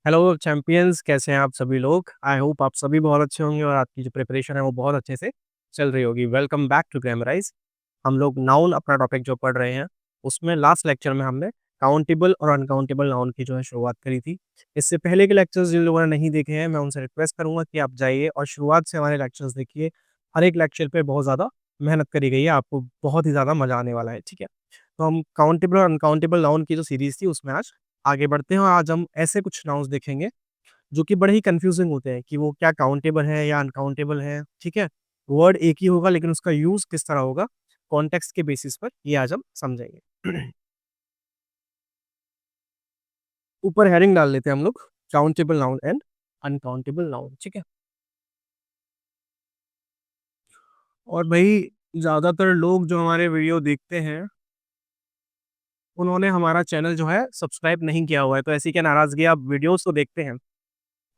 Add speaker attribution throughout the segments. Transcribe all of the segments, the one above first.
Speaker 1: Hello champions, कैसे हैं आप सभी लोग? आई होप आप सभी बहुत अच्छे होंगे और आपकी जो प्रिपरेशन है वो बहुत अच्छे से चल रही होगी। Welcome back to Grammarize. हम लोग नाउन अपना टॉपिक जो पढ़ रहे हैं, उसमें लास्ट लेक्चर में हमने काउंटेबल और अनकाउंटेबल नाउन की जो है शुरुआत करी थी। इससे पहले के लेक्चर्स जिन लोगों ने नहीं देखे हैं, मैं उनसे रिक्वेस्ट करूंगा कि आप जाइए और शुरुआत से हमारे लेक्चर्स देखिए। हर एक लेक्चर पे बहुत ज़्यादा मेहनत करी गई है, आपको बहुत ही ज़्यादा मजा आने वाला है। ठीक है, तो हम काउंटेबल और अनकाउंटेबल नाउन की जो सीरीज थी उसमें आज आगे बढ़ते हैं और आज हम ऐसे कुछ नाउन्स देखेंगे जो कि बड़े ही कन्फ्यूजिंग होते हैं कि वो क्या काउंटेबल है या अनकाउंटेबल है। ठीक है, वर्ड एक ही होगा लेकिन उसका यूज किस तरह होगा, कॉन्टेक्स्ट के बेसिस पर, ये आज हम समझेंगे। ऊपर हेडिंग डाल लेते हैं हम लोग, countable noun and uncountable noun. ठीक है, और भाई ज्यादातर लोग जो हमारे वीडियो देखते हैं उन्होंने हमारा चैनल जो है सब्सक्राइब नहीं किया हुआ है, तो ऐसी क्या नाराजगी, आप वीडियोस तो देखते हैं।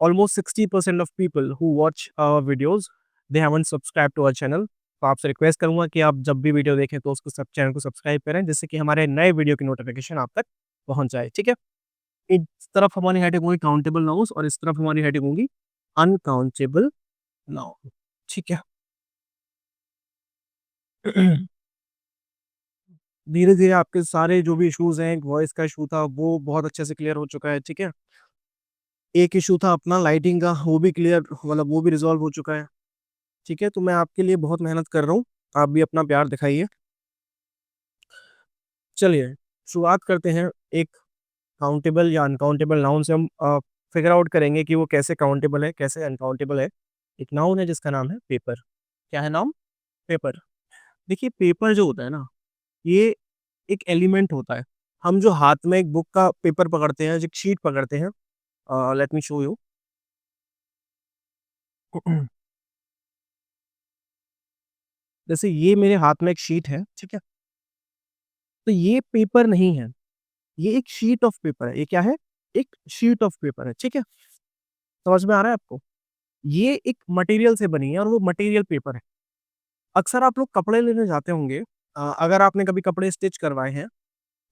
Speaker 1: Almost 60% of people who watch our videos, they haven't subscribed to our channel। तो आपसे रिक्वेस्ट करूंगा कि आप जब भी वीडियो देखें तो उसको सब चैनल को सब्सक्राइब करें, जिससे कि हमारे नए वीडियो की नोटिफिकेशन आप तक पहुंच जाए। ठीक है, इस तरफ हमारी हेडिंग होगी काउंटेबल नाउन्स और इस तरफ हमारी हेडिंग होगी अनकाउंटेबल नाउन। ठीक है, धीरे धीरे आपके सारे जो भी इश्यूज हैं, वॉइस का इशू था वो बहुत अच्छे से क्लियर हो चुका है। ठीक है, एक इशू था अपना लाइटिंग का, वो भी क्लियर, मतलब वो भी रिजॉल्व हो चुका है। ठीक है, तो मैं आपके लिए बहुत मेहनत कर रहा हूँ, आप भी अपना प्यार दिखाइए। चलिए शुरुआत करते हैं। एक काउंटेबल या अनकाउंटेबल नाउन से हम फिगर आउट करेंगे कि वो कैसे काउंटेबल है, कैसे अनकाउंटेबल है। एक नाउन है जिसका नाम है पेपर। क्या है नाम? पेपर। देखिए, पेपर जो होता है ना, ये एक एलिमेंट होता है। हम जो हाथ में एक बुक का पेपर पकड़ते हैं, जो शीट पकड़ते हैं, लेट मी शो यू। जैसे ये मेरे हाथ में एक शीट है, ठीक है, तो ये पेपर नहीं है, ये एक शीट ऑफ पेपर है। ये क्या है? एक शीट ऑफ पेपर है। ठीक है, समझ में आ रहा है आपको? ये एक मटेरियल से बनी है और वो मटेरियल पेपर है। अक्सर आप लोग कपड़े लेने जाते होंगे, अगर आपने कभी कपड़े स्टिच करवाए हैं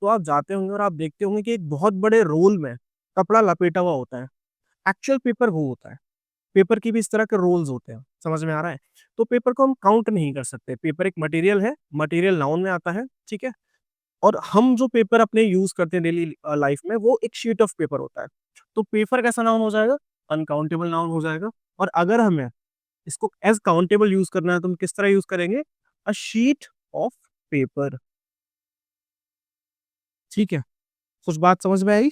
Speaker 1: तो आप जाते होंगे और आप देखते होंगे कि एक बहुत बड़े रोल में कपड़ा लपेटा हुआ होता है। एक्चुअल पेपर वो होता है। पेपर की भी इस तरह के रोल्स होते हैं, समझ में आ रहा है? तो पेपर को हम काउंट नहीं कर सकते। पेपर एक मटेरियल है, मटेरियल नाउन में आता है। ठीक है, और हम जो पेपर अपने यूज करते हैं डेली लाइफ में, वो एक शीट ऑफ पेपर होता है। तो पेपर कैसा नाउन हो जाएगा? अनकाउंटेबल नाउन हो जाएगा। और अगर हमें इसको एज काउंटेबल यूज करना है तो हम किस तरह यूज करेंगे? A sheet of paper. ठीक है, कुछ बात समझ में आई?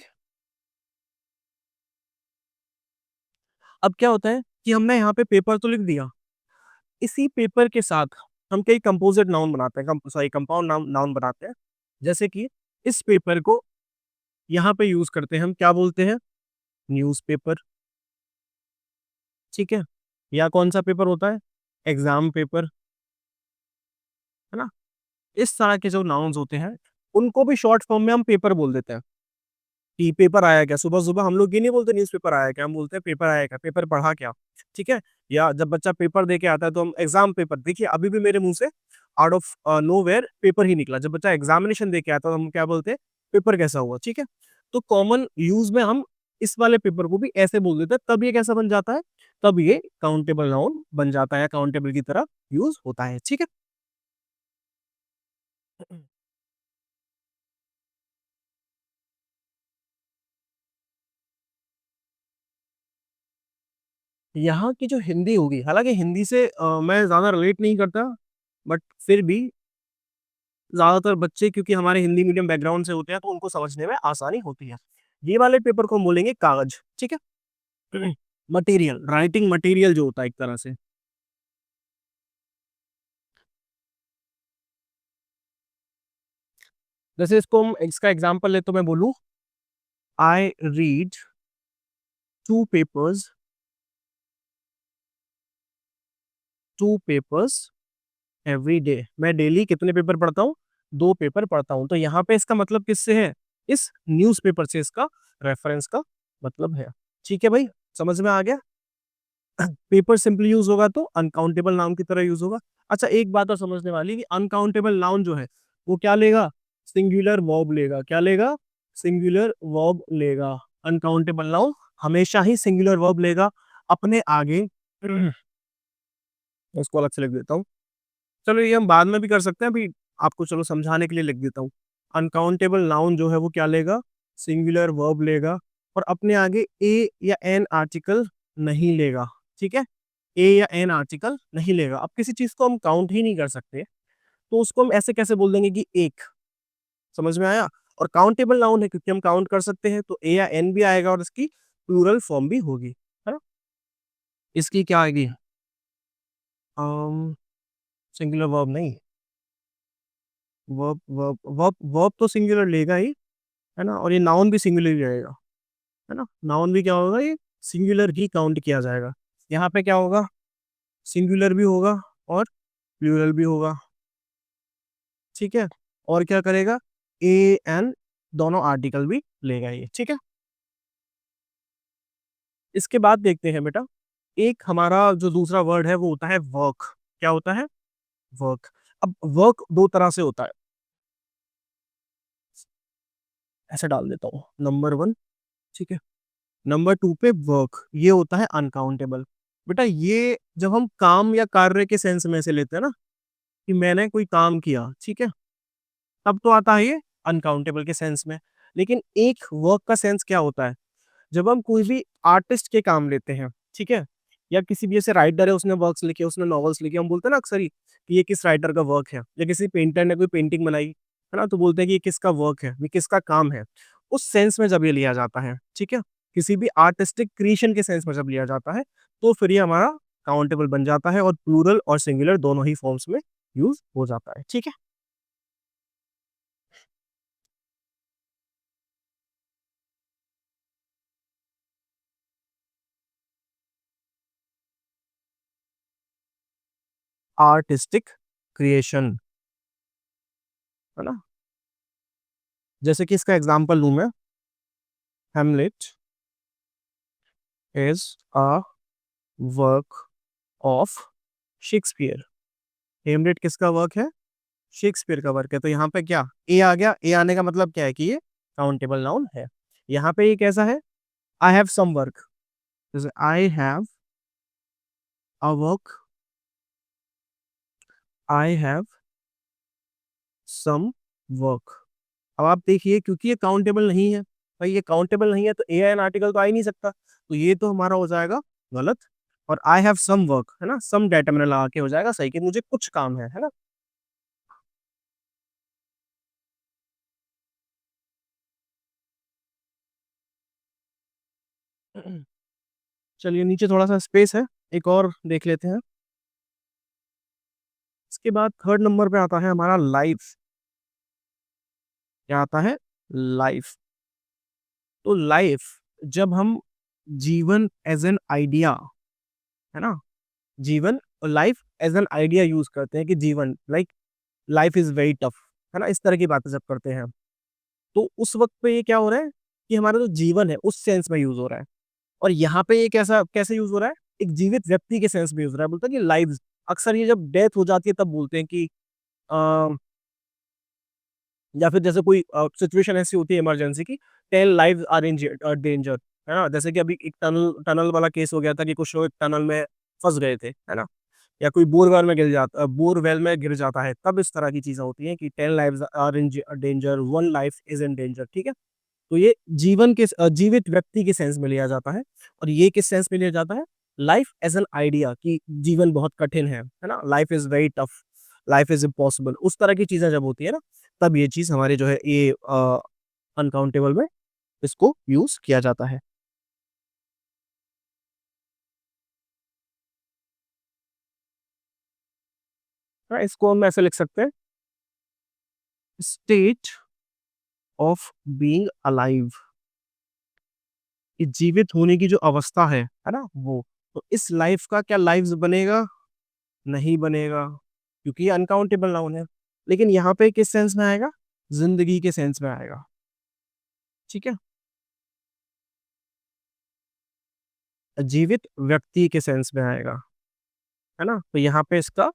Speaker 1: अब क्या होता है कि हमने यहाँ पे पेपर तो लिख दिया, इसी पेपर के साथ हम कई कंपोजिट नाउन बनाते हैं, सॉरी कंपाउंड नाउन नाउन बनाते हैं। जैसे कि इस पेपर को यहाँ पे यूज करते हैं, हम क्या बोलते हैं? न्यूज़पेपर। ठीक है, या कौन सा पेपर होता है? एग्जाम पेपर, है ना? इस तरह के जो नाउन्स होते हैं उनको भी शॉर्ट फॉर्म में हम पेपर बोल देते हैं। कि पेपर आया क्या, सुबह सुबह हम लोग ये नहीं बोलते न्यूज़पेपर आया क्या, हम बोलते हैं पेपर आया क्या, पेपर पढ़ा क्या। ठीक है, या जब बच्चा पेपर दे के आता है तो हम एग्जाम पेपर, देखिए अभी भी मेरे मुंह से out of nowhere paper ही निकला। जब बच्चा एग्जामिनेशन दे के आता है तो हम क्या बोलते हैं? पेपर कैसा हुआ। ठीक है, तो कॉमन यूज में हम इस वाले पेपर को भी ऐसे बोल देते हैं, तब ये कैसा बन जाता है? तब ये काउंटेबल नाउन बन जाता है, काउंटेबल की तरह यूज होता है। ठीक है, यहाँ की जो हिंदी होगी, हालांकि हिंदी से मैं ज्यादा रिलेट नहीं करता, बट फिर भी ज्यादातर बच्चे क्योंकि हमारे हिंदी मीडियम बैकग्राउंड से होते हैं तो उनको समझने में आसानी होती है। ये वाले पेपर को हम बोलेंगे कागज। ठीक है, मटेरियल, राइटिंग मटेरियल जो होता है एक तरह से। जैसे इसको हम, इसका एग्जांपल ले तो मैं बोलूं, I read two papers every day. मैं डेली कितने पेपर पढ़ता हूँ? 2 पेपर पढ़ता हूँ। तो यहाँ पे इसका मतलब किससे है? इस न्यूज़पेपर से इसका रेफरेंस का मतलब है। ठीक है भाई, समझ में आ गया? पेपर सिंपली यूज होगा तो अनकाउंटेबल नाउन की तरह यूज होगा। अच्छा, एक बात और समझने वाली कि अनकाउंटेबल नाउन जो है वो क्या लेगा? सिंगुलर वर्ब लेगा। क्या लेगा? सिंगुलर वर्ब लेगा। अनकाउंटेबल नाउन हमेशा ही सिंगुलर वर्ब लेगा अपने आगे। मैं इसको अलग से लिख देता हूँ। चलो ये हम बाद में भी कर सकते हैं, अभी आपको चलो समझाने के लिए लिख देता हूँ। अनकाउंटेबल नाउन जो है वो क्या लेगा? सिंगुलर वर्ब लेगा और अपने आगे ए या एन आर्टिकल नहीं लेगा। ठीक है? ए या एन आर्टिकल नहीं लेगा। अब किसी चीज को हम काउंट ही नहीं कर सकते, तो उसको हम ऐसे कैसे बोल देंगे कि एक। समझ में आया? और काउंटेबल नाउन है क्योंकि हम काउंट कर सकते हैं, तो ए या एन भी आएगा और इसकी प्लूरल फॉर्म भी होगी, है ना? इसकी क्या आएगी? सिंगुलर वर्ब नहीं, वर्ब वर्ब वर्ब वर्ब तो सिंगुलर लेगा ही, है ना? और ये नाउन भी सिंगुलर ही रहेगा, है ना? नाउन भी क्या होगा? ये सिंगुलर ही काउंट किया जाएगा। यहाँ पे क्या होगा? सिंगुलर भी होगा और प्लूरल भी होगा। ठीक है? और क्या करेगा? ए एन दोनों आर्टिकल भी लेगा ये। ठीक है? इसके बाद देखते हैं बेटा, एक हमारा जो दूसरा वर्ड है वो होता है वर्क। क्या होता है? वर्क। अब वर्क दो तरह से होता है, ऐसे डाल देता हूँ, नंबर वन। ठीक है? नंबर टू पे वर्क, ये होता है अनकाउंटेबल। बेटा ये जब हम काम या कार्य के सेंस में से लेते हैं ना, कि मैंने कोई काम किया, ठीक है, तब तो आता है ये अनकाउंटेबल के सेंस में। लेकिन एक वर्क का सेंस क्या होता है? जब हम कोई भी आर्टिस्ट के काम लेते हैं, ठीक है, या किसी भी ऐसे राइटर है, उसने वर्क्स लिखे, उसने नॉवेल्स लिखे, हम बोलते हैं ना अक्सर ही कि ये किस राइटर का वर्क है, या किसी पेंटर ने कोई पेंटिंग बनाई, है ना, तो बोलते हैं कि ये किसका वर्क है, ये किसका काम है। उस सेंस में जब ये लिया जाता है, ठीक है, किसी भी आर्टिस्टिक क्रिएशन के सेंस में जब लिया जाता है, तो फिर ये हमारा काउंटेबल बन जाता है और प्लूरल और सिंगुलर दोनों ही फॉर्म्स में यूज हो जाता है। ठीक है? आर्टिस्टिक क्रिएशन, है ना? जैसे कि इसका एग्जांपल लूं मैं, Hamlet is a work of Shakespeare. Hamlet किसका वर्क है? शेक्सपियर का वर्क है। तो यहाँ पे क्या ए आ गया? ए आने का मतलब क्या है कि ये काउंटेबल नाउन है। यहाँ पे ये कैसा है? I have some work. जैसे I have a work, I have some work. अब आप देखिए, क्योंकि ये काउंटेबल नहीं है, भाई ये काउंटेबल नहीं है तो ए एन आर्टिकल तो आ ही नहीं सकता, तो ये तो हमारा हो जाएगा गलत। और आई हैव सम वर्क, है ना, सम डाटा मैंने लगा के हो जाएगा सही, कि मुझे कुछ काम है ना? चलिए नीचे थोड़ा सा स्पेस है, एक और देख लेते हैं। इसके बाद थर्ड नंबर पे आता है हमारा लाइफ। क्या आता है? लाइफ। तो लाइफ, जब हम जीवन एज एन आइडिया, है ना, जीवन, life as an idea use करते हैं कि जीवन, like life is very tough, है ना, इस तरह की बातें जब करते हैं, तो उस वक्त पे ये क्या हो रहा है कि हमारा जो जीवन है उस सेंस में यूज हो रहा है। और यहाँ पे ये कैसा कैसे यूज हो रहा है? एक जीवित व्यक्ति के सेंस में यूज हो रहा है। बोलते हैं कि लाइव्स, अक्सर ये जब डेथ हो जाती है तब बोलते हैं कि या फिर जैसे कोई सिचुएशन ऐसी होती है इमरजेंसी की, 10 लाइव्स आर इन डेंजर, है ना? जैसे कि अभी एक टनल टनल वाला केस हो गया था कि कुछ लोग एक टनल में फंस गए थे, है ना, या कोई बोरवेल में गिर जाता, बोरवेल में गिर जाता है, तब इस तरह की चीजें होती हैं कि 10 lives are in danger, one life is in danger. ठीक है? तो ये जीवन के जीवित व्यक्ति के सेंस में लिया जाता है। और ये किस सेंस में लिया जाता है? लाइफ एज एन आइडिया, कि जीवन बहुत कठिन है ना, life is very tough, life is impossible, उस तरह की चीजें जब होती है ना, तब ये चीज हमारे जो है ये अनकाउंटेबल में इसको यूज किया जाता है। हाँ, इसको हम ऐसे लिख सकते हैं, स्टेट ऑफ बीइंग अलाइव, कि जीवित होने की जो अवस्था है ना, वो। तो इस लाइफ का क्या लाइव्स बनेगा? नहीं बनेगा, क्योंकि ये अनकाउंटेबल नाउन है। लेकिन यहाँ पे किस सेंस में आएगा? जिंदगी के सेंस में आएगा। ठीक है? जीवित व्यक्ति के सेंस में आएगा, है ना? तो यहाँ पे इसका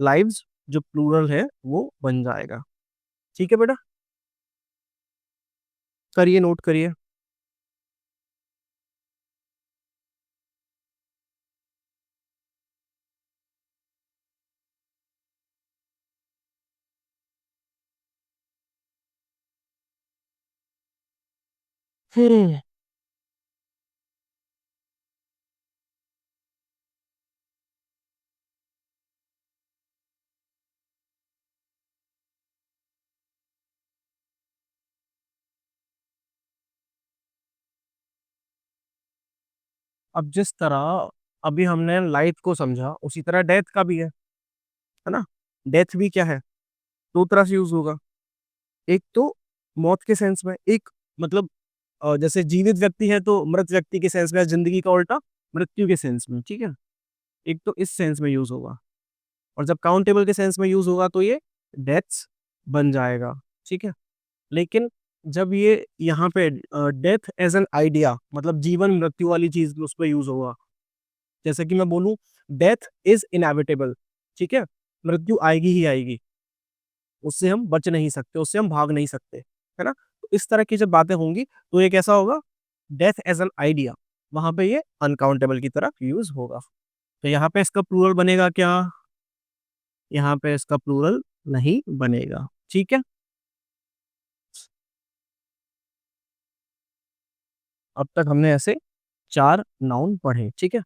Speaker 1: लाइव्स जो प्लूरल है वो बन जाएगा। ठीक है बेटा? करिए, नोट करिए। हम्म, अब जिस तरह अभी हमने लाइफ को समझा उसी तरह डेथ का भी है ना। डेथ भी क्या है, दो तरह से यूज होगा। एक तो मौत के सेंस में, एक मतलब जैसे जीवित व्यक्ति है तो मृत व्यक्ति के सेंस में, जिंदगी का उल्टा मृत्यु के सेंस में, ठीक है। एक तो इस सेंस में यूज होगा, और जब काउंटेबल के सेंस में यूज होगा तो ये डेथ्स बन जाएगा, ठीक है। लेकिन जब ये यहाँ पे डेथ एज एन आइडिया, मतलब जीवन मृत्यु वाली चीज उस पर यूज होगा। जैसे कि मैं बोलूं डेथ इज इनएविटेबल, ठीक है, मृत्यु आएगी ही आएगी, उससे हम बच नहीं सकते, उससे हम भाग नहीं सकते, है ना। तो इस तरह की जब बातें होंगी तो ये कैसा होगा, डेथ एज एन आइडिया, वहां पे ये अनकाउंटेबल की तरह यूज होगा। तो यहाँ पे इसका प्लूरल बनेगा क्या, यहाँ पे इसका प्लूरल नहीं बनेगा, ठीक है। अब तक हमने ऐसे चार नाउन पढ़े, ठीक है।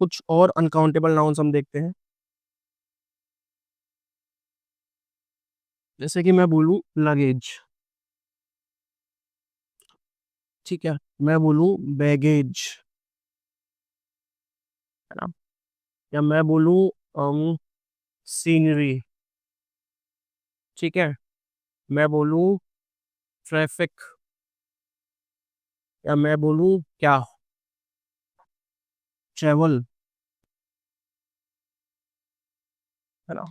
Speaker 1: कुछ और अनकाउंटेबल नाउन्स हम देखते हैं। जैसे कि मैं बोलूं लगेज, ठीक है, मैं बोलूं बैगेज, है ना, या मैं बोलूं सीनरी, ठीक है, मैं बोलूं ट्रैफिक, या मैं बोलूं क्या, ट्रेवल, है ना।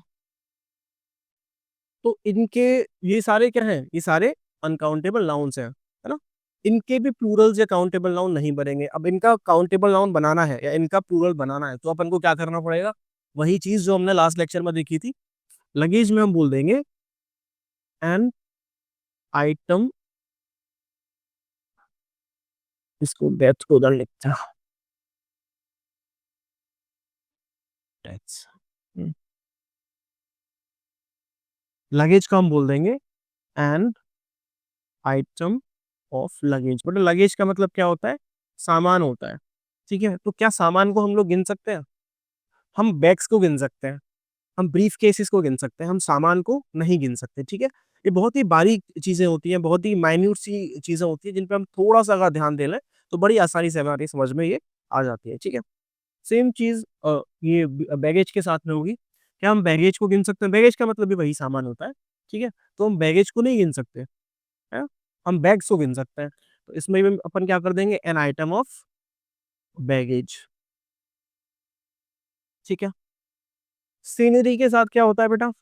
Speaker 1: तो इनके, ये सारे क्या हैं, ये सारे अनकाउंटेबल नाउन्स हैं, है ना। इनके भी प्लूरल्स या काउंटेबल नाउन नहीं बनेंगे। अब इनका काउंटेबल नाउन बनाना है या इनका प्लूरल बनाना है तो अपन को क्या करना पड़ेगा, वही चीज जो हमने लास्ट लेक्चर में देखी थी। लगेज में हम बोल देंगे एन आइटम, इसको डेथ को उधर लिखता डेथ्स, लगेज का हम बोल देंगे an item of luggage. But luggage का मतलब क्या होता है, सामान होता है, ठीक है। तो क्या सामान को हम लोग गिन सकते हैं, हम बैग्स को गिन सकते हैं, हम ब्रीफ केसेस को गिन सकते हैं, हम सामान को नहीं गिन सकते, ठीक है। ये बहुत ही बारीक चीजें होती हैं, बहुत ही माइन्यूट सी चीजें होती हैं जिन पे हम थोड़ा सा अगर ध्यान दे लें तो बड़ी आसानी से हमारी समझ में ये आ जाती है, ठीक है। सेम चीज ये बैगेज के साथ में होगी। क्या हम बैगेज को गिन सकते हैं, बैगेज का मतलब भी वही सामान होता है, ठीक है। तो हम बैगेज को नहीं गिन सकते है, हम बैग्स को गिन सकते हैं। तो इसमें भी अपन क्या कर देंगे, एन आइटम ऑफ बैगेज, ठीक है। सीनरी के साथ क्या होता है बेटा,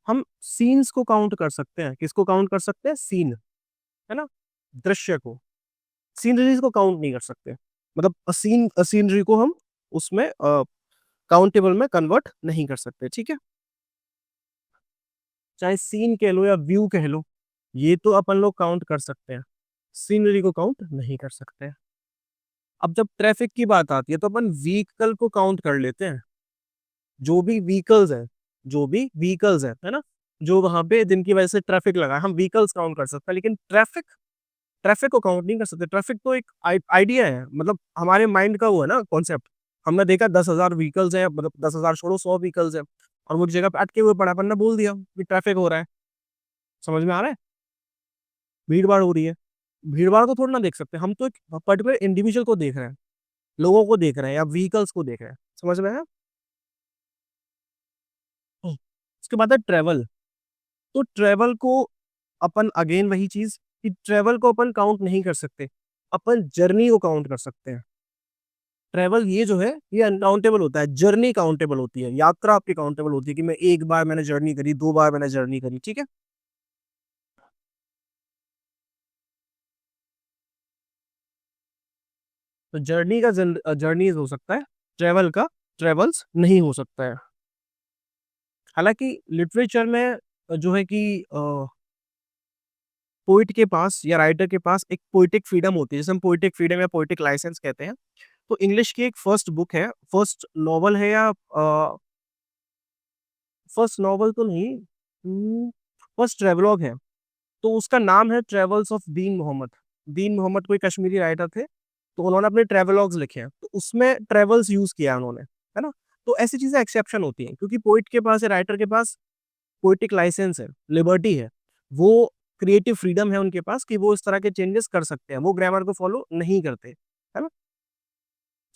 Speaker 1: हम सीन्स को काउंट कर सकते हैं, किसको काउंट कर सकते हैं, सीन, है ना, दृश्य को। सीनरीज को काउंट नहीं कर सकते, मतलब सीनरी को हम उसमें काउंटेबल में कन्वर्ट नहीं कर सकते, ठीक है। चाहे सीन कह लो या व्यू कह लो, ये तो अपन लोग काउंट कर सकते हैं, सीनरी को काउंट नहीं कर सकते। अब जब ट्रैफिक की बात आती है तो अपन व्हीकल को काउंट कर लेते हैं, जो भी व्हीकल्स है, जो भी व्हीकल्स है ना, जो वहां पे जिनकी वजह से ट्रैफिक लगा है, हम व्हीकल्स काउंट कर सकते हैं। लेकिन ट्रैफिक, ट्रैफिक को काउंट नहीं कर सकते। ट्रैफिक तो एक आइडिया है, मतलब हमारे माइंड का वो है ना कॉन्सेप्ट। हमने देखा 10,000 व्हीकल्स हैं, मतलब 10,000 छोड़ो 100 व्हीकल्स हैं, और वो एक जगह पे अटके हुए पड़ा, अपन ने बोल दिया कि ट्रैफिक हो रहा है। समझ में आ रहा है, भीड़ भाड़ हो रही है। भीड़ भाड़ को थोड़ा ना देख सकते, हम तो एक पर्टिकुलर इंडिविजुअल को देख रहे हैं, लोगों को देख रहे हैं या व्हीकल्स को देख रहे हैं। समझ में है। उसके बाद है ट्रेवल। तो ट्रेवल को अपन अगेन वही चीज कि ट्रेवल को अपन काउंट नहीं कर सकते, अपन जर्नी को काउंट कर सकते हैं। ट्रेवल ये जो है ये अनकाउंटेबल होता है, जर्नी काउंटेबल होती है, यात्रा आपकी काउंटेबल होती है कि मैं एक बार मैंने जर्नी करी, दो बार मैंने जर्नी करी, ठीक है। तो जर्नी का जर्नी हो सकता है, ट्रेवल का ट्रेवल्स नहीं हो सकता है। हालांकि लिटरेचर में जो है कि पोइट के पास या राइटर के पास एक पोइटिक फ्रीडम होती है, जैसे हम पोइटिक फ्रीडम या पोइटिक लाइसेंस कहते हैं। तो इंग्लिश की एक फर्स्ट बुक है, फर्स्ट नॉवल है या फर्स्ट नॉवल तो नहीं, फर्स्ट ट्रेवलॉग है। तो उसका नाम है ट्रेवल्स ऑफ दीन मोहम्मद। दीन मोहम्मद कोई कश्मीरी राइटर थे, तो उन्होंने अपने ट्रेवलॉग्स लिखे हैं, तो उसमें ट्रेवल्स यूज किया है उन्होंने, है ना। तो ऐसी चीजें एक्सेप्शन होती हैं, क्योंकि पोइट के पास, राइटर के पास पोइटिक लाइसेंस है, लिबर्टी है, वो क्रिएटिव फ्रीडम है उनके पास कि वो इस तरह के चेंजेस कर सकते हैं, वो ग्रामर को फॉलो नहीं करते, है ना।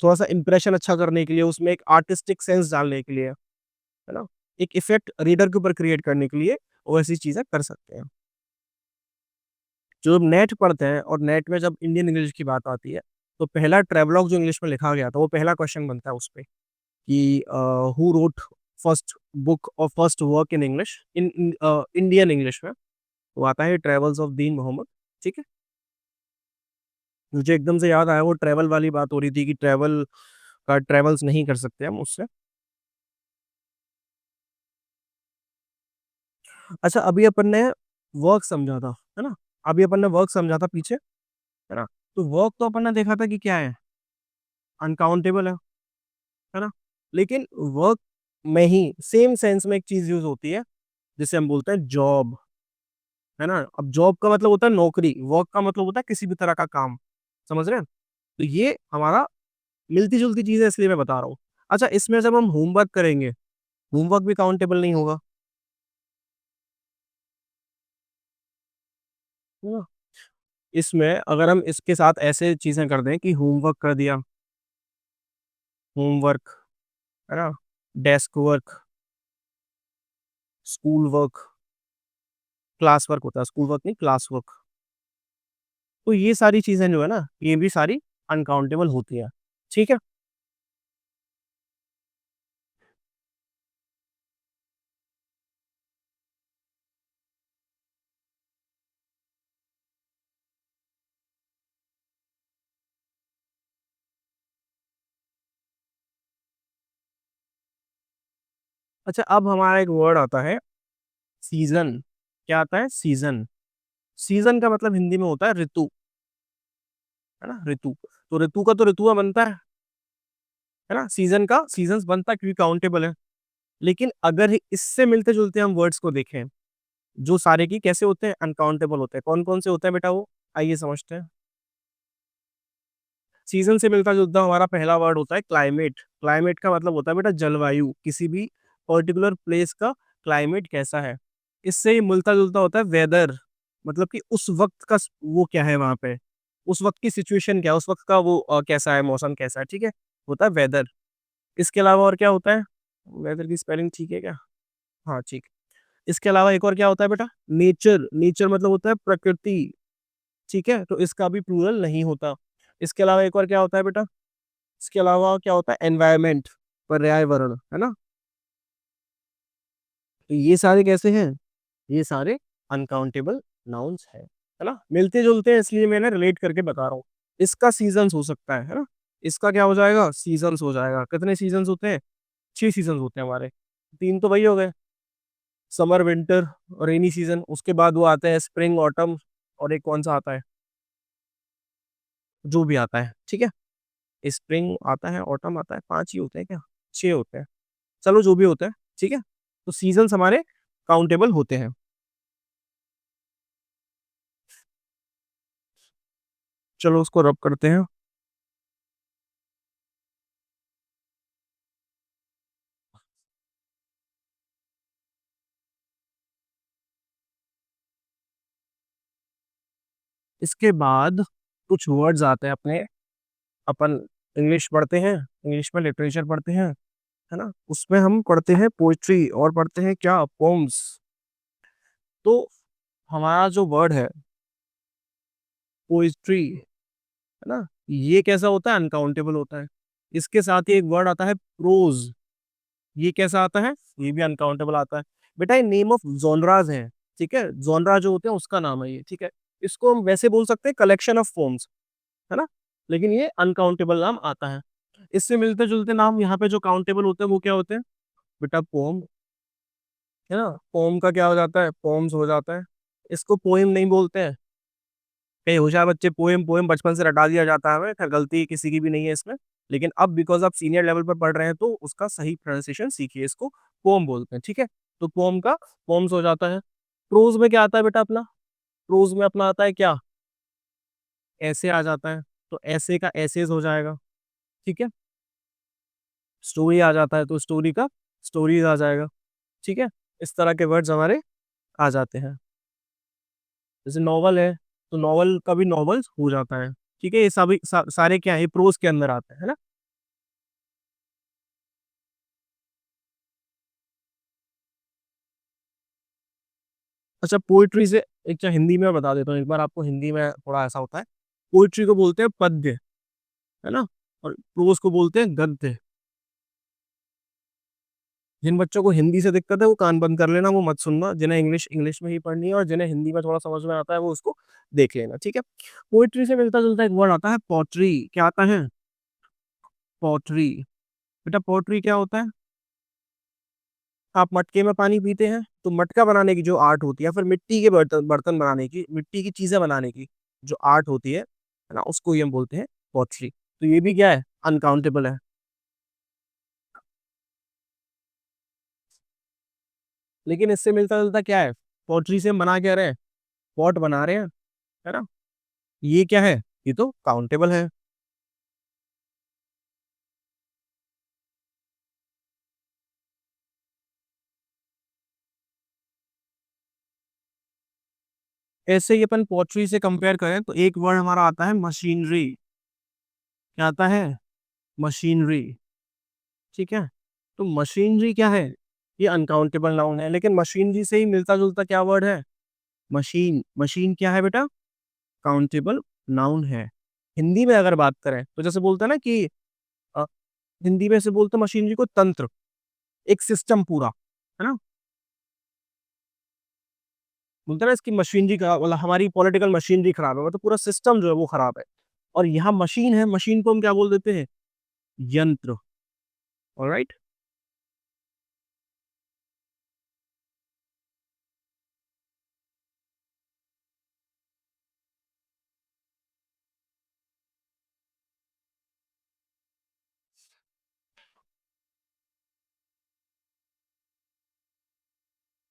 Speaker 1: थोड़ा सा इंप्रेशन अच्छा करने के लिए, उसमें एक आर्टिस्टिक सेंस डालने के लिए, है ना, एक इफेक्ट रीडर के ऊपर क्रिएट करने के लिए वो ऐसी चीजें कर सकते हैं। जो नेट पढ़ते हैं और नेट में जब इंडियन इंग्लिश की बात आती है, तो पहला ट्रेवलॉग जो इंग्लिश में लिखा गया था, वो पहला क्वेश्चन बनता है उस पे कि हु रोट फर्स्ट बुक और first work in English, in Indian English में, तो आता है ट्रेवल्स ऑफ दीन मोहम्मद। ठीक है, मुझे एकदम से याद आया, वो ट्रैवल वाली बात हो रही थी कि ट्रैवल्स नहीं कर सकते हम उससे। अच्छा, अभी अपन ने वर्क समझा था, है ना, अभी अपन ने वर्क समझा था पीछे, है ना। तो वर्क तो अपन ने देखा था कि क्या है, अनकाउंटेबल है ना। लेकिन वर्क में ही सेम सेंस में एक चीज यूज होती है, जिसे हम बोलते हैं जॉब, है ना। अब जॉब का मतलब होता है नौकरी, वर्क का मतलब होता है किसी भी तरह का काम, समझ रहे हैं। तो ये हमारा मिलती जुलती चीज है, इसलिए मैं बता रहा हूँ। अच्छा, इसमें जब हम होमवर्क करेंगे, होमवर्क भी काउंटेबल नहीं होगा, है ना। इसमें अगर हम इसके साथ ऐसे चीजें कर दें कि होमवर्क कर दिया, होमवर्क, है ना, desk work, school work, class work होता है, स्कूल वर्क नहीं, क्लास वर्क, तो ये सारी चीजें जो है ना, ये भी सारी अनकाउंटेबल होती है। ठीक है। अच्छा, अब हमारा एक वर्ड आता है सीजन। क्या आता है? सीजन। सीजन का मतलब हिंदी में होता है ऋतु, है ना, ऋतु। तो ऋतु का तो ऋतुआ बनता है ना, सीजन का सीजन्स बनता है क्योंकि काउंटेबल है। लेकिन अगर इससे मिलते जुलते हम वर्ड्स को देखें, जो सारे की कैसे होते हैं, अनकाउंटेबल होते हैं। कौन कौन से होते हैं बेटा वो, आइए समझते हैं। सीजन से मिलता जुलता हमारा पहला वर्ड होता है क्लाइमेट। क्लाइमेट का मतलब होता है बेटा जलवायु, किसी भी पर्टिकुलर प्लेस का क्लाइमेट कैसा है। इससे ही मिलता जुलता होता है वेदर, मतलब कि उस वक्त का वो क्या है वहां पे, उस वक्त की सिचुएशन क्या है, उस वक्त का वो कैसा है, मौसम कैसा है, ठीक है, होता है वेदर। इसके अलावा और क्या होता है, वेदर की स्पेलिंग ठीक है क्या? हाँ ठीक। इसके अलावा एक और क्या होता है बेटा, नेचर। नेचर मतलब होता है प्रकृति, ठीक है, तो इसका भी प्लूरल नहीं होता। इसके अलावा एक और क्या होता है बेटा, इसके अलावा क्या होता है, एनवायरमेंट, पर्यावरण, है ना। तो ये सारे कैसे हैं, ये सारे अनकाउंटेबल नाउन्स है ना, मिलते जुलते हैं, इसलिए मैंने रिलेट करके बता रहा हूँ। इसका सीजन्स हो सकता है ना, इसका क्या हो जाएगा, सीजन्स हो जाएगा। कितने सीजन्स होते हैं, 6 सीजन्स होते हैं हमारे। तीन तो वही हो गए, समर, विंटर और रेनी सीजन। उसके बाद वो आता है स्प्रिंग, ऑटम, और एक कौन सा आता है, जो भी आता है, ठीक है। स्प्रिंग आता है, ऑटम आता है, 5 ही होते हैं क्या, 6 होते हैं, चलो जो भी होता है, ठीक है। तो सीजन्स हमारे काउंटेबल होते हैं। चलो उसको रब करते हैं। इसके बाद कुछ वर्ड्स आते हैं अपने, अपन इंग्लिश पढ़ते हैं, इंग्लिश में लिटरेचर पढ़ते हैं, है ना, उसमें हम पढ़ते हैं पोइट्री और पढ़ते हैं क्या, पोम्स। तो हमारा जो वर्ड है पोइट्री, है ना, ये कैसा होता है, अनकाउंटेबल होता है। इसके साथ ही एक वर्ड आता है प्रोज, ये कैसा आता है, ये भी अनकाउंटेबल आता है। बेटा ये नेम ऑफ जोनराज है, ठीक है, जोनरा जो होते हैं उसका नाम है ये, ठीक है। इसको हम वैसे बोल सकते हैं कलेक्शन ऑफ पोम्स, है ना, लेकिन ये अनकाउंटेबल नाम आता है। इससे मिलते जुलते नाम यहाँ पे जो काउंटेबल होते हैं वो क्या होते हैं बेटा, पोम, है ना। पोम का क्या हो जाता है, पोम्स हो जाता है। इसको पोएम नहीं बोलते हैं, कई होशियार बच्चे पोएम पोएम बचपन से रटा दिया जाता है हमें, खैर गलती किसी की भी नहीं है इसमें। लेकिन अब बिकॉज आप सीनियर लेवल पर पढ़ रहे हैं तो उसका सही प्रोनाउंसिएशन सीखिए, इसको पोम बोलते हैं, ठीक है। तो पोम का पोम्स हो जाता है। प्रोज में क्या आता है बेटा अपना? प्रोज में अपना आता है क्या? ऐसे आ जाता है, तो ऐसे का ऐसेज हो जाएगा। ठीक है। स्टोरी आ जाता है तो स्टोरी का स्टोरीज आ जाएगा। ठीक है। इस तरह के वर्ड्स हमारे आ जाते हैं। जैसे नॉवल है, तो नॉवल का भी नॉवेल्स हो जाता है। ठीक है। ये सभी सारे क्या है, प्रोज के अंदर आते हैं, है ना। अच्छा, पोइट्री से एक चाहे हिंदी में बता देता हूँ, एक बार आपको हिंदी में थोड़ा ऐसा होता है। पोइट्री को बोलते हैं पद्य, है ना, और प्रोज को बोलते हैं गद्य। जिन बच्चों को हिंदी से दिक्कत है वो कान बंद कर लेना, वो मत सुनना। जिन्हें इंग्लिश इंग्लिश में ही पढ़नी है, और जिन्हें हिंदी में थोड़ा समझ में आता है वो उसको देख लेना। ठीक है। पोइट्री से मिलता जुलता एक वर्ड आता है पोट्री। क्या आता है? पोट्री। बेटा पोट्री क्या होता है? आप मटके में पानी पीते हैं, तो मटका बनाने की जो आर्ट होती है, फिर मिट्टी के बर्तन बर्तन बनाने की, मिट्टी की चीजें बनाने की जो आर्ट होती है ना, उसको ही हम बोलते हैं पॉटरी। तो ये भी क्या है? अनकाउंटेबल है। लेकिन इससे मिलता जुलता क्या है? पॉटरी से हम बना क्या रहे हैं? पॉट बना रहे हैं, है ना। ये क्या है? ये तो काउंटेबल है। ऐसे ही अपन पॉटरी से कंपेयर करें तो एक वर्ड हमारा आता है मशीनरी। क्या आता है? मशीनरी। ठीक है। तो मशीनरी क्या है? ये अनकाउंटेबल नाउन है, लेकिन मशीनरी से ही मिलता जुलता क्या वर्ड है? मशीन। मशीन क्या है बेटा? काउंटेबल नाउन है। हिंदी में अगर बात करें तो जैसे बोलते हैं ना कि अ, हिंदी में से बोलते हैं मशीनरी को तंत्र, एक सिस्टम पूरा, है ना। बोलते हैं ना इसकी मशीनरी का मतलब हमारी पॉलिटिकल मशीनरी खराब है, मतलब पूरा सिस्टम जो है वो खराब है। और यहाँ मशीन है, मशीन को हम क्या बोल देते हैं? यंत्र। ऑलराइट।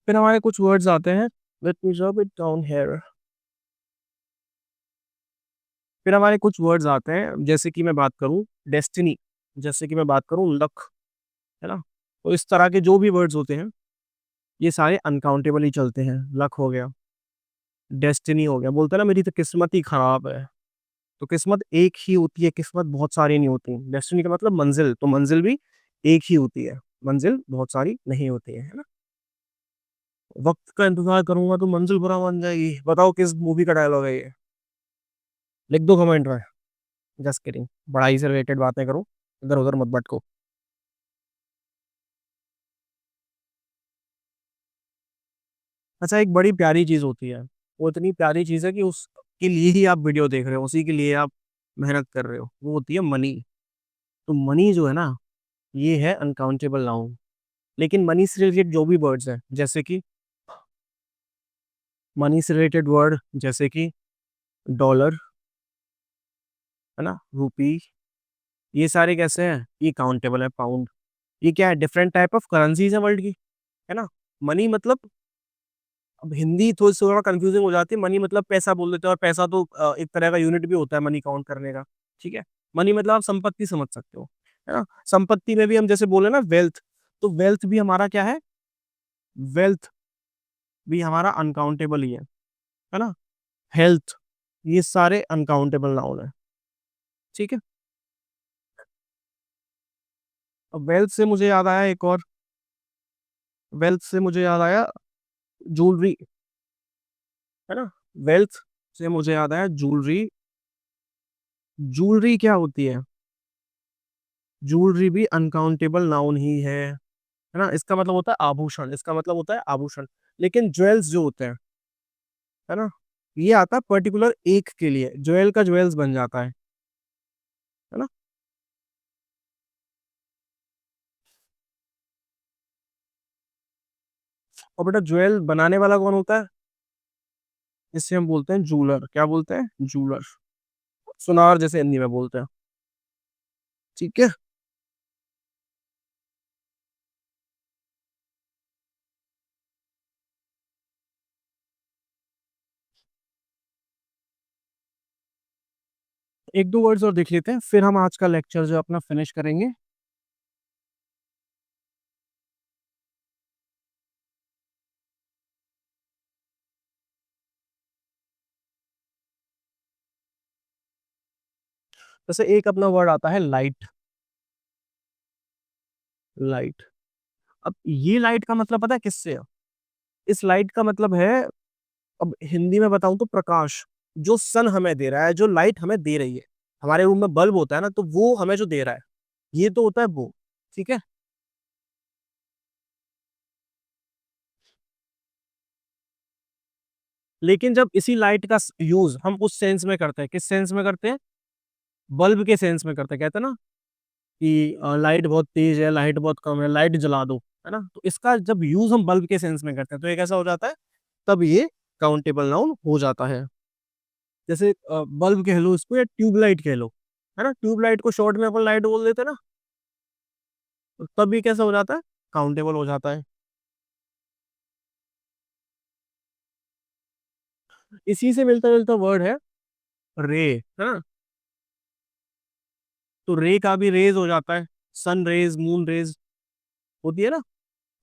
Speaker 1: फिर हमारे कुछ वर्ड्स आते हैं। Let me job it down here. फिर हमारे कुछ वर्ड्स आते हैं, जैसे कि मैं बात करूं डेस्टिनी, जैसे कि मैं बात करूं लक, है ना। तो इस तरह के जो भी वर्ड्स होते हैं ये सारे अनकाउंटेबल ही चलते हैं। लक हो गया, डेस्टिनी हो गया, बोलते हैं ना मेरी तो किस्मत ही खराब है। तो किस्मत एक ही होती है, किस्मत बहुत सारी नहीं होती। डेस्टिनी का मतलब मंजिल, तो मंजिल भी एक ही होती है, मंजिल बहुत सारी नहीं होती है ना। वक्त का इंतजार करूंगा तो मंजिल बुरा मान जाएगी। बताओ किस मूवी का डायलॉग है ये? लिख दो कमेंट में। जस्ट किडिंग, पढ़ाई से रिलेटेड बातें करो, इधर उधर मत भटको। अच्छा, एक बड़ी प्यारी चीज होती है, वो इतनी प्यारी चीज है कि उसके लिए ही आप वीडियो देख रहे हो, उसी के लिए आप मेहनत कर रहे हो, वो होती है मनी। तो मनी जो है ना, ये है अनकाउंटेबल नाउन। लेकिन मनी से रिलेटेड जो भी वर्ड्स हैं, जैसे कि मनी से रिलेटेड वर्ड जैसे कि डॉलर, है ना, रुपी, ये सारे कैसे हैं? ये काउंटेबल है। पाउंड, ये क्या है? डिफरेंट टाइप ऑफ करेंसीज है वर्ल्ड की, है ना। मनी मतलब, अब हिंदी थोड़ी सी थोड़ा कंफ्यूजिंग हो जाती है। मनी मतलब पैसा बोल देते हैं, और पैसा तो एक तरह का यूनिट भी होता है मनी काउंट करने का। ठीक है। मनी मतलब आप संपत्ति समझ सकते हो, है ना। संपत्ति में भी हम जैसे बोले ना वेल्थ, तो वेल्थ भी हमारा क्या है? वेल्थ भी हमारा अनकाउंटेबल ही है ना। हेल्थ, ये सारे अनकाउंटेबल नाउन है। ठीक है। अब वेल्थ से मुझे याद आया एक और, वेल्थ से मुझे याद आया ज्वेलरी, है ना। वेल्थ से मुझे याद आया ज्वेलरी। ज्वेलरी क्या होती है? ज्वेलरी भी अनकाउंटेबल नाउन ही है ना। इसका मतलब होता है आभूषण, इसका मतलब होता है आभूषण। लेकिन ज्वेल्स जो होते हैं, है ना, ये आता है पर्टिकुलर एक के लिए, ज्वेल का ज्वेल्स बन जाता है ना। और बेटा ज्वेल बनाने वाला कौन होता है? इससे हम बोलते हैं जूलर। क्या बोलते हैं? जूलर। सुनार जैसे हिंदी में बोलते हैं। ठीक है। 1-2 वर्ड्स और देख लेते हैं, फिर हम आज का लेक्चर जो अपना फिनिश करेंगे। जैसे एक अपना वर्ड आता है लाइट, लाइट। अब ये लाइट का मतलब पता है किससे है? इस लाइट का मतलब है, अब हिंदी में बताऊँ तो प्रकाश, जो सन हमें दे रहा है, जो लाइट हमें दे रही है। हमारे रूम में बल्ब होता है ना, तो वो हमें जो दे रहा है, ये तो होता है वो, ठीक है? लेकिन जब इसी लाइट का यूज़ हम उस सेंस में करते हैं, किस सेंस में करते हैं? बल्ब के सेंस में करते हैं। कहते हैं ना कि लाइट बहुत तेज़ है, लाइट बहुत कम है, लाइट जला दो, है ना? तो इसका जब यूज़ हम बल्ब के सेंस में करते हैं, तो ये कैसा हो जाता है? तब ये काउंटेबल नाउन हो जाता है। जैसे बल्ब कह लो इसको या ट्यूबलाइट कह लो, है ना? ट्यूबलाइट को शॉर्ट में अपन लाइट बोल देते हैं ना, तो तब ये कैसा हो जाता है? काउंटेबल हो जाता है। इसी से मिलता-जुलता वर्ड है रे, है ना? तो रे का भी रेज़ हो जाता है। सन रेज़, मून रेज़ होती है ना?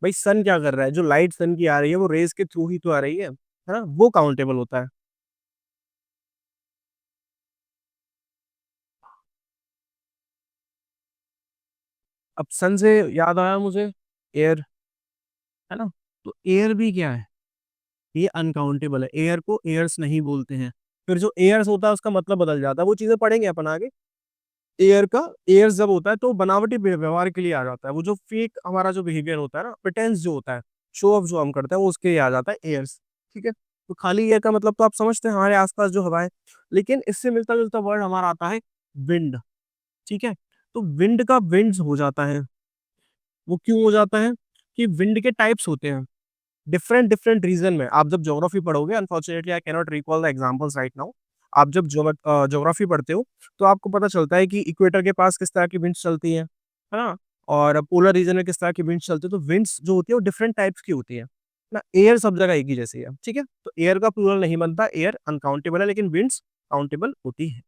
Speaker 1: भाई सन क्या कर रहा है? जो लाइट सन की आ रही है, वो रेज़ के थ्रू ही तो आ रही है ना? वो काउंटेबल होता है। अब सन से याद आया मुझे एयर, है ना? तो एयर भी क्या है? ये अनकाउंटेबल है। एयर को एयर्स नहीं बोलते हैं। फिर जो एयर्स होता है उसका मतलब बदल जाता है। वो चीज़ें पढ़ेंगे अपन आगे। एयर का एयर्स जब होता है तो बनावटी व्यवहार के लिए आ जाता है। वो जो फेक हमारा जो बिहेवियर होता है ना, प्रिटेंस जो होता है, शो ऑफ जो हम करते हैं, वो उसके लिए आ जाता है एयर्स, ठीक है? तो खाली एयर का मतलब तो आप समझते हैं हमारे आस-पास जो हवा है। लेकिन इससे मिलता-जुलता वर्ड हमारा आता है विंड, ठीक है? तो विंड का विंड्स हो जाता है। वो क्यों हो जाता है? कि विंड के टाइप्स होते हैं। डिफरेंट डिफरेंट रीजन में आप जब ज्योग्राफी पढ़ोगे, unfortunately I can not recall the examples right now. आप जब ज्योग्राफी पढ़ते हो तो आपको पता चलता है कि इक्वेटर के पास किस तरह की विंड्स चलती हैं, है ना? और पोलर रीजन में किस तरह की विंड्स चलती है, तो विंड्स जो होती है वो डिफरेंट टाइप्स की होती है ना? एयर सब जगह एक ही जैसी है, ठीक है? तो एयर का प्लूरल नहीं बनता, एयर अनकाउंटेबल है, लेकिन विंड्स काउंटेबल होती है।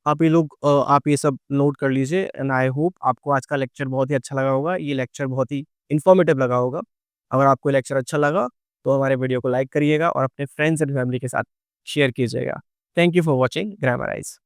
Speaker 1: आप ये सब नोट कर लीजिए एंड आई होप आपको आज का लेक्चर बहुत ही अच्छा लगा होगा। ये लेक्चर बहुत ही इन्फॉर्मेटिव लगा होगा। अगर आपको ये लेक्चर अच्छा लगा, तो हमारे वीडियो को लाइक करिएगा और अपने फ्रेंड्स एंड फैमिली के साथ शेयर कीजिएगा। Thank you for watching grammar eyes.